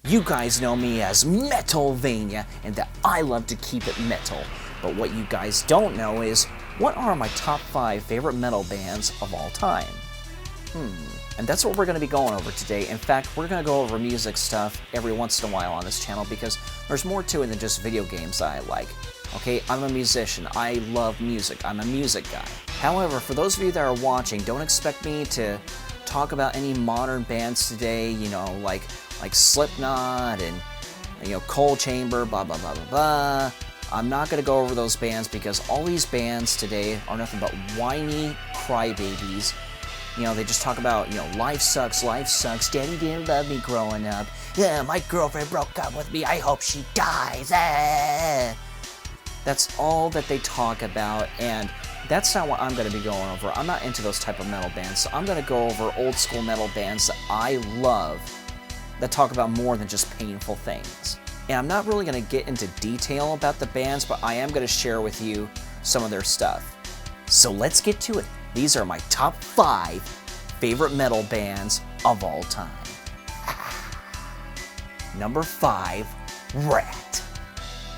You guys know me as MetalVania, and that I love to keep it metal. But what you guys don't know is, what are my top 5 favorite metal bands of all time? And that's what we're going to be going over today. In fact, we're going to go over music stuff every once in a while on this channel because there's more to it than just video games that I like. Okay, I'm a musician. I love music. I'm a music guy. However, for those of you that are watching, don't expect me to talk about any modern bands today, you know, like Slipknot and, you know, Cold Chamber, blah, blah, blah, blah, blah. I'm not going to go over those bands because all these bands today are nothing but whiny crybabies. You know, they just talk about, you know, life sucks, daddy didn't love me growing up. Yeah, my girlfriend broke up with me, I hope she dies. That's all that they talk about, and that's not what I'm going to be going over. I'm not into those type of metal bands, so I'm going to go over old school metal bands that I love that talk about more than just painful things. And I'm not really going to get into detail about the bands, but I am going to share with you some of their stuff. So let's get to it. These are my top 5 favorite metal bands of all time. Number 5, Rat.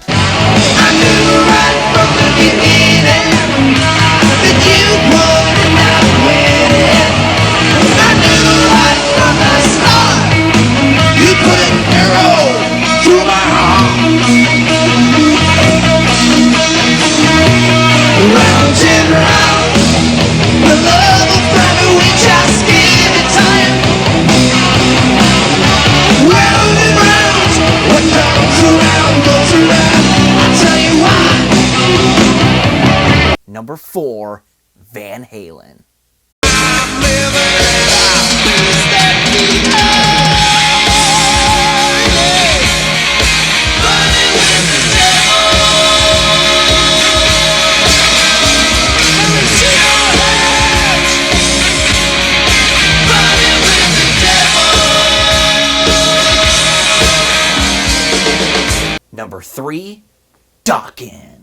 I knew right from the beginning that you would not win it. I knew right from the start you put an arrow through my heart. Round and round, the love of forever, we just give it time. Round and round, what comes around goes around. I'll tell you why. Number 4, Van Halen. I'm living Number 3, Dokken.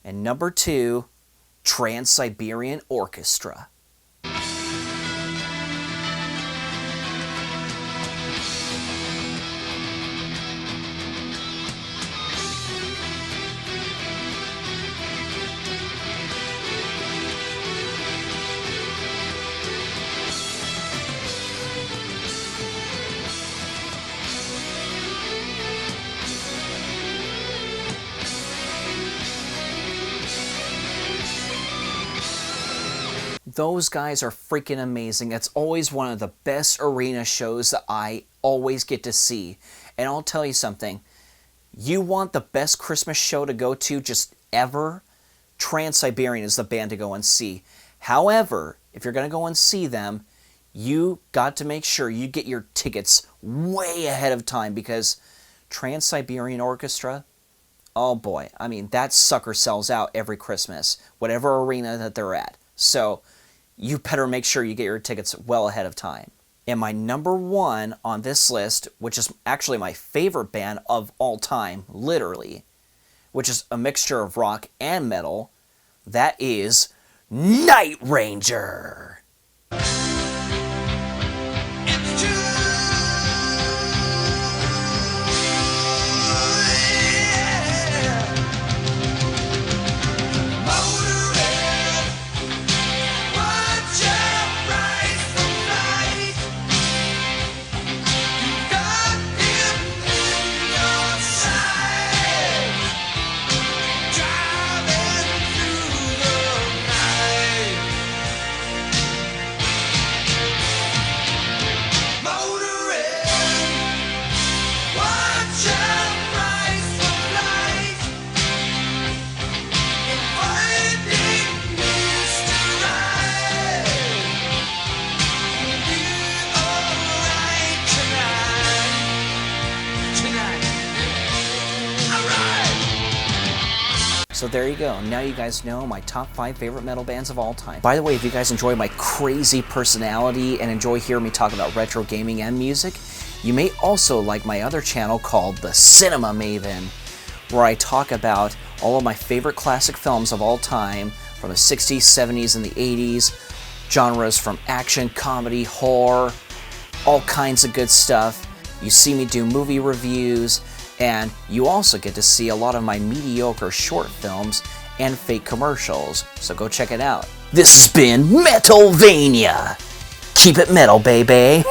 And number 2, Trans-Siberian Orchestra. Those guys are freaking amazing. It's always one of the best arena shows that I always get to see. And I'll tell you something. You want the best Christmas show to go to just ever? Trans-Siberian is the band to go and see. However, if you're going to go and see them, you got to make sure you get your tickets way ahead of time because Trans-Siberian Orchestra, oh boy, I mean, that sucker sells out every Christmas, whatever arena that they're at. So you better make sure you get your tickets well ahead of time. And my number 1 on this list, which is actually my favorite band of all time, literally, which is a mixture of rock and metal, that is Night Ranger. So there you go. Now you guys know my top 5 favorite metal bands of all time. By the way, if you guys enjoy my crazy personality and enjoy hearing me talk about retro gaming and music, you may also like my other channel called The Cinema Maven, where I talk about all of my favorite classic films of all time from the 60s, 70s, and the 80s, genres from action, comedy, horror, all kinds of good stuff. You see me do movie reviews, and you also get to see a lot of my mediocre short films and fake commercials, so go check it out. This has been MetalVania! Keep it metal, baby!